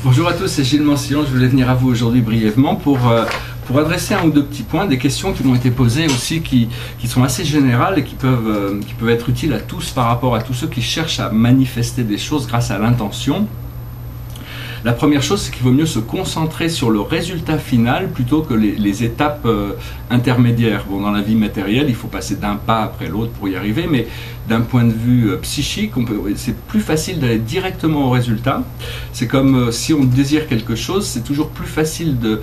Bonjour à tous, c'est Gilles Mancillon. Je voulais venir à vous aujourd'hui brièvement pour adresser un ou deux petits points, des questions qui m'ont été posées aussi, qui sont assez générales et qui peuvent être utiles à tous par rapport à tous ceux qui cherchent à manifester des choses grâce à l'intention. La première chose, c'est qu'il vaut mieux se concentrer sur le résultat final plutôt que les étapes intermédiaires. Bon, dans la vie matérielle, il faut passer d'un pas après l'autre pour y arriver, mais d'un point de vue psychique, c'est plus facile d'aller directement au résultat. C'est comme si on désire quelque chose, c'est toujours plus facile de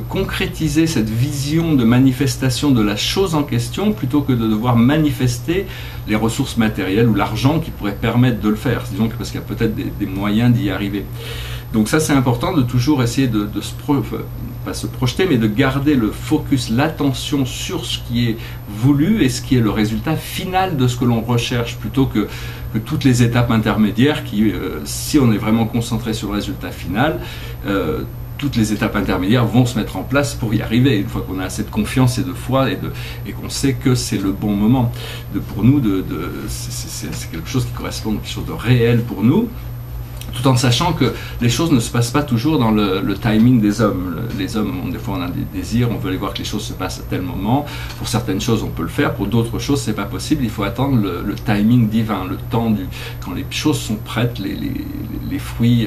concrétiser cette vision de manifestation de la chose en question plutôt que de devoir manifester les ressources matérielles ou l'argent qui pourrait permettre de le faire, disons que parce qu'il y a peut-être des moyens d'y arriver. Donc ça, c'est important de toujours essayer pas se projeter, mais de garder le focus, l'attention sur ce qui est voulu et ce qui est le résultat final de ce que l'on recherche, plutôt que toutes les étapes intermédiaires qui, si on est vraiment concentré sur le résultat final, toutes les étapes intermédiaires vont se mettre en place pour y arriver, une fois qu'on a assez de confiance et de foi et qu'on sait que c'est le bon moment. Pour nous, c'est quelque chose qui correspond à quelque chose de réel pour nous, tout en sachant que les choses ne se passent pas toujours dans le timing des hommes. Les hommes, des fois on a des désirs, on veut aller voir que les choses se passent à tel moment. Pour certaines choses on peut le faire, pour d'autres choses c'est pas possible. Il faut attendre le timing divin, le temps quand les choses sont prêtes, les fruits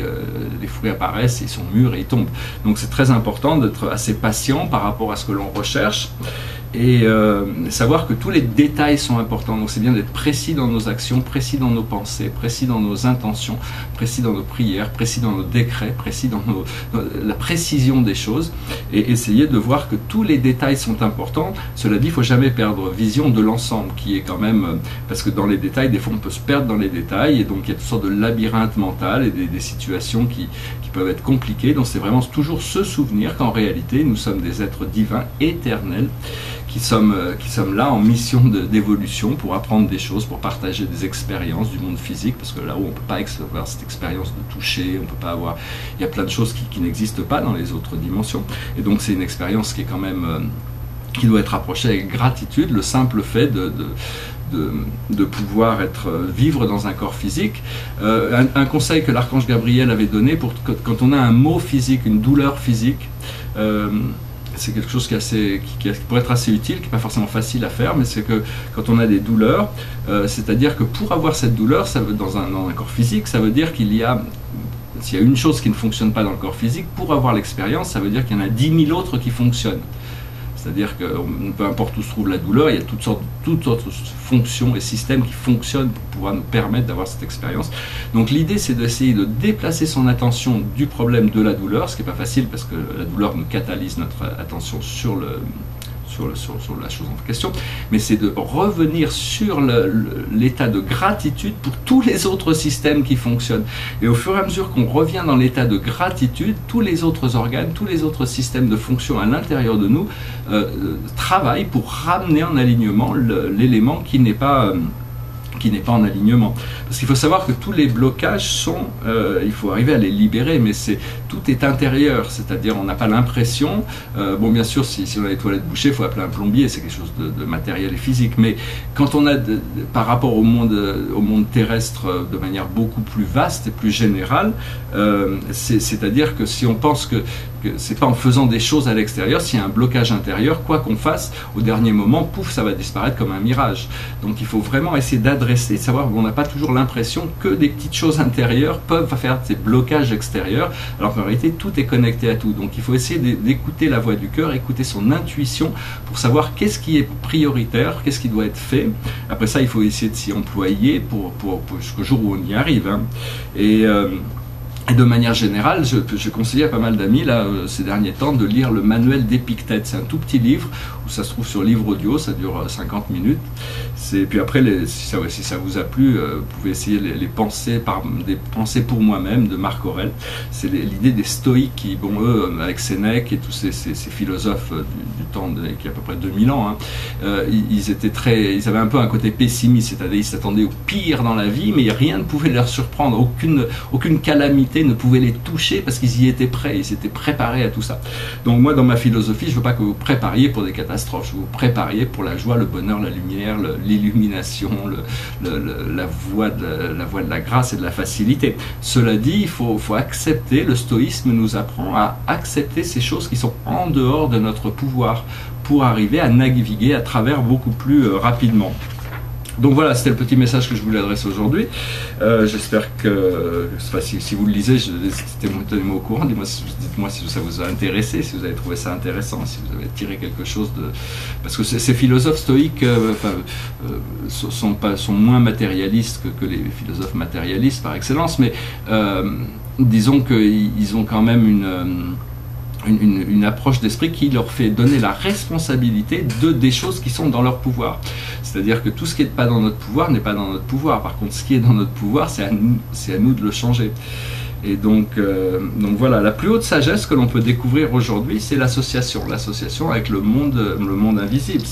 apparaissent, ils sont mûrs et ils tombent. Donc c'est très important d'être assez patient par rapport à ce que l'on recherche. Et savoir que tous les détails sont importants. Donc c'est bien d'être précis dans nos actions, précis dans nos pensées, précis dans nos intentions, précis dans nos prières, précis dans nos décrets, précis dans la précision des choses, et essayer de voir que tous les détails sont importants. Cela dit, il ne faut jamais perdre vision de l'ensemble, qui est quand même, parce que dans les détails, des fois on peut se perdre dans les détails, et donc il y a toutes sortes de labyrinthes mentaux et des situations qui peuvent être compliquées. Donc c'est vraiment toujours se souvenir qu'en réalité nous sommes des êtres divins, éternels, qui sommes là en mission d'évolution pour apprendre des choses, pour partager des expériences du monde physique, parce que là où on ne peut pas avoir cette expérience de toucher, on peut pas avoir, il y a plein de choses qui n'existent pas dans les autres dimensions, et donc c'est une expérience qui est quand même qui doit être approchée avec gratitude, le simple fait de pouvoir vivre dans un corps physique. Un conseil que l'archange Gabriel avait donné, quand on a un mot physique, une douleur physique, c'est quelque chose qui pourrait être assez utile, qui n'est pas forcément facile à faire, mais c'est que quand on a des douleurs, c'est-à-dire que pour avoir cette douleur, dans un corps physique, ça veut dire s'il y a une chose qui ne fonctionne pas dans le corps physique, pour avoir l'expérience, ça veut dire qu'il y en a 10 000 autres qui fonctionnent. C'est-à-dire que peu importe où se trouve la douleur, il y a toutes sortes fonctions et systèmes qui fonctionnent pour pouvoir nous permettre d'avoir cette expérience. Donc l'idée, c'est d'essayer de déplacer son attention du problème de la douleur, ce qui n'est pas facile parce que la douleur nous catalyse notre attention sur la chose en question, mais c'est de revenir sur l'état de gratitude pour tous les autres systèmes qui fonctionnent. Et au fur et à mesure qu'on revient dans l'état de gratitude, tous les autres organes, tous les autres systèmes de fonction à l'intérieur de nous travaillent pour ramener en alignement l'élément qui n'est pas en alignement. Parce qu'il faut savoir que tous les blocages sont, il faut arriver à les libérer, mais tout est intérieur, c'est-à-dire on n'a pas l'impression, bon bien sûr si on a les toilettes bouchées, il faut appeler un plombier, c'est quelque chose de matériel et physique, mais quand on a, par rapport au monde terrestre de manière beaucoup plus vaste et plus générale, c'est-à-dire que si on pense que c'est pas en faisant des choses à l'extérieur, s'il y a un blocage intérieur, quoi qu'on fasse, au dernier moment, pouf, ça va disparaître comme un mirage. Donc il faut vraiment essayer d'adresser, savoir qu'on n'a pas toujours l'impression que des petites choses intérieures peuvent faire ces blocages extérieurs, alors qu'en réalité tout est connecté à tout. Donc il faut essayer d'écouter la voix du cœur, écouter son intuition pour savoir qu'est-ce qui est prioritaire, qu'est-ce qui doit être fait. Après ça, il faut essayer de s'y employer jusqu'au jour où on y arrive, hein. Et de manière générale, je conseille à pas mal d'amis là ces derniers temps de lire le manuel d'Épictète. C'est un tout petit livre où ça se trouve sur livre audio, ça dure 50 minutes. Puis après, si ça vous a plu, vous pouvez essayer des pensées pour moi-même de Marc Aurèle. C'est l'idée des stoïques qui, bon eux, avec Sénèque et tous ces philosophes du temps qui a à peu près 2000 ans, hein, ils avaient un peu un côté pessimiste, c'est-à-dire ils s'attendaient au pire dans la vie, mais rien ne pouvait leur surprendre, aucune calamité l'humanité ne pouvait les toucher parce qu'ils y étaient prêts, ils étaient préparés à tout ça. Donc moi, dans ma philosophie, je ne veux pas que vous prépariez pour des catastrophes, je veux vous prépariez pour la joie, le bonheur, la lumière, l'illumination, la voie de la grâce et de la facilité. Cela dit, il faut accepter, le stoïsme nous apprend à accepter ces choses qui sont en dehors de notre pouvoir pour arriver à naviguer à travers beaucoup plus rapidement. Donc voilà, c'était le petit message que je voulais adresser aujourd'hui. J'espère que, enfin, si vous le lisez, tenez-moi au courant, dites-moi si ça vous a intéressé, si vous avez trouvé ça intéressant, si vous avez tiré quelque chose de... Parce que ces philosophes stoïques sont moins matérialistes que les philosophes matérialistes par excellence, mais disons qu'ils ont quand même une approche d'esprit qui leur fait donner la responsabilité des choses qui sont dans leur pouvoir. C'est-à-dire que tout ce qui n'est pas dans notre pouvoir n'est pas dans notre pouvoir. Par contre, ce qui est dans notre pouvoir, c'est à nous de le changer. Et donc voilà, la plus haute sagesse que l'on peut découvrir aujourd'hui, c'est l'association avec le monde invisible.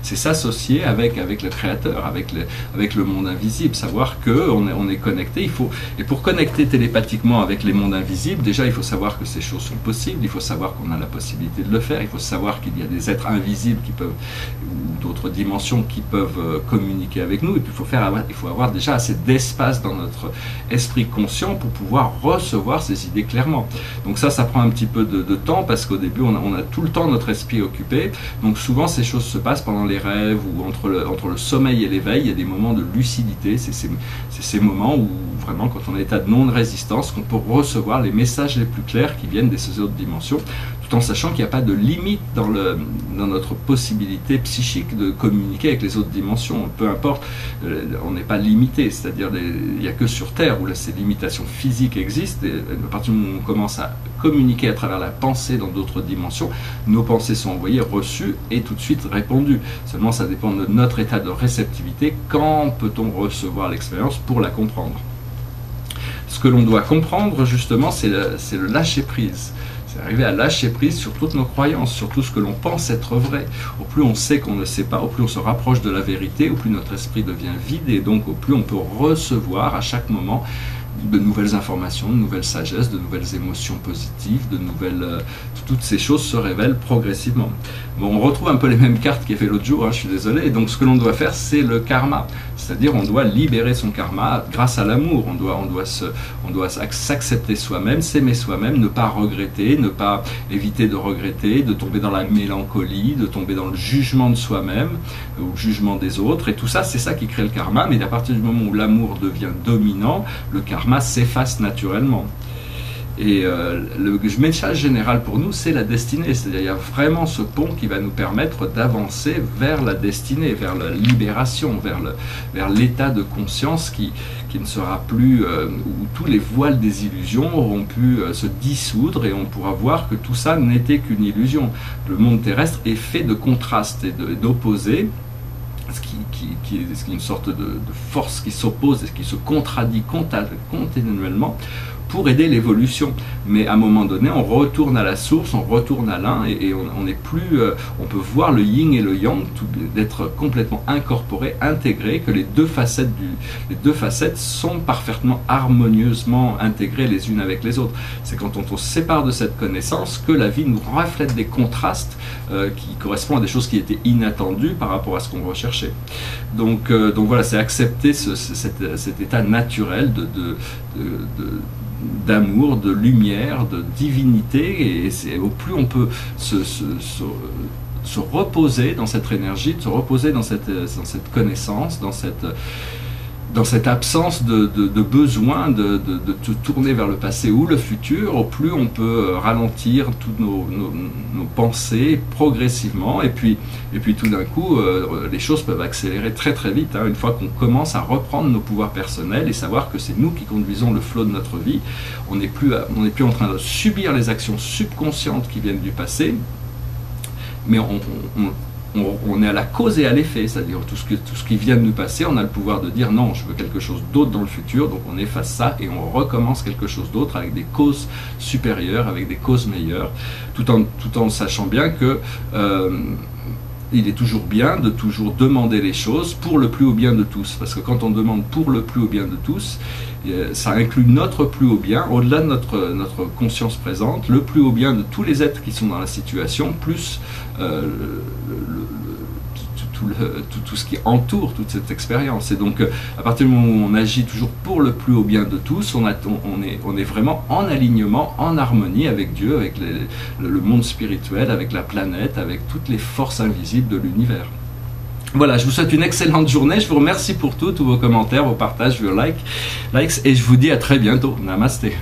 C'est s'associer avec le Créateur, avec le monde invisible, savoir qu'on est connecté. Et pour connecter télépathiquement avec les mondes invisibles, déjà il faut savoir que ces choses sont possibles, il faut savoir qu'on a la possibilité de le faire, il faut savoir qu'il y a des êtres invisibles ou d'autres dimensions qui peuvent communiquer avec nous, et puis il faut avoir déjà assez d'espace dans notre esprit conscient pour pouvoir recevoir ces idées clairement. Donc ça prend un petit peu de temps, parce qu'au début on a tout le temps notre esprit occupé. Donc souvent ces choses se passent pendant les rêves ou entre le sommeil et l'éveil. Il y a des moments de lucidité, c'est ces moments où vraiment, quand on est en état de non-résistance, qu'on peut recevoir les messages les plus clairs qui viennent de ces autres dimensions, tout en sachant qu'il n'y a pas de limite dans notre possibilité psychique de communiquer avec les autres dimensions. Peu importe, on n'est pas limité, c'est-à-dire il n'y a que sur Terre où ces limitations physiques existent, et à partir du moment où on commence à communiquer à travers la pensée dans d'autres dimensions, nos pensées sont envoyées, reçues et tout de suite répondues. Seulement ça dépend de notre état de réceptivité, quand peut-on recevoir l'expérience pour la comprendre. Ce que l'on doit comprendre justement, c'est le lâcher-prise. C'est arriver à lâcher prise sur toutes nos croyances, sur tout ce que l'on pense être vrai. Au plus on sait qu'on ne sait pas, au plus on se rapproche de la vérité, au plus notre esprit devient vide, et donc au plus on peut recevoir à chaque moment de nouvelles informations, de nouvelles sagesses, de nouvelles émotions positives, toutes ces choses se révèlent progressivement. Bon, on retrouve un peu les mêmes cartes qu'il y avait l'autre jour, je suis désolé, et donc ce que l'on doit faire, c'est le karma. C'est-à-dire on doit libérer son karma grâce à l'amour, on doit s'accepter soi-même, s'aimer soi-même, ne pas regretter, ne pas éviter de regretter, de tomber dans la mélancolie, de tomber dans le jugement de soi-même, ou le jugement des autres, et tout ça, c'est ça qui crée le karma, mais à partir du moment où l'amour devient dominant, le karma s'efface naturellement. Et le message général pour nous, c'est la destinée. C'est-à-dire, il y a vraiment ce pont qui va nous permettre d'avancer vers la destinée, vers la libération, vers l'état de conscience qui ne sera plus, où tous les voiles des illusions auront pu se dissoudre, et on pourra voir que tout ça n'était qu'une illusion. Le monde terrestre est fait de contrastes et d'opposés, ce qui est une sorte de force qui s'oppose et qui se contradit continuellement pour aider l'évolution. Mais à un moment donné, on retourne à la source, on retourne à l'un, et on n'est plus, on peut voir le yin et le yang d'être complètement incorporés, intégrés, que les deux facettes sont parfaitement harmonieusement intégrées les unes avec les autres. C'est quand on se sépare de cette connaissance que la vie nous reflète des contrastes qui correspondent à des choses qui étaient inattendues par rapport à ce qu'on recherchait. Donc voilà, c'est accepter cet état naturel d'amour, de lumière, de divinité, et au plus on peut se reposer dans cette énergie, se reposer dans cette connaissance, dans cette absence de besoin de tourner vers le passé ou le futur, au plus on peut ralentir toutes nos pensées progressivement, et puis tout d'un coup les choses peuvent accélérer très très vite, une fois qu'on commence à reprendre nos pouvoirs personnels et savoir que c'est nous qui conduisons le flot de notre vie. On n'est plus en train de subir les actions subconscientes qui viennent du passé, mais on est à la cause et à l'effet, c'est-à-dire tout ce qui vient de nous passer, on a le pouvoir de dire non, je veux quelque chose d'autre dans le futur, donc on efface ça et on recommence quelque chose d'autre avec des causes supérieures, avec des causes meilleures, tout en sachant bien que il est toujours bien de toujours demander les choses pour le plus haut bien de tous. Parce que quand on demande pour le plus haut bien de tous, ça inclut notre plus haut bien, au-delà de notre conscience présente, le plus haut bien de tous les êtres qui sont dans la situation, plus tout ce qui entoure toute cette expérience. Et donc, à partir du moment où on agit toujours pour le plus haut bien de tous, on est vraiment en alignement, en harmonie avec Dieu, avec le monde spirituel, avec la planète, avec toutes les forces invisibles de l'univers. Voilà, je vous souhaite une excellente journée. Je vous remercie pour tout, tous vos commentaires, vos partages, vos likes, et je vous dis à très bientôt. Namasté.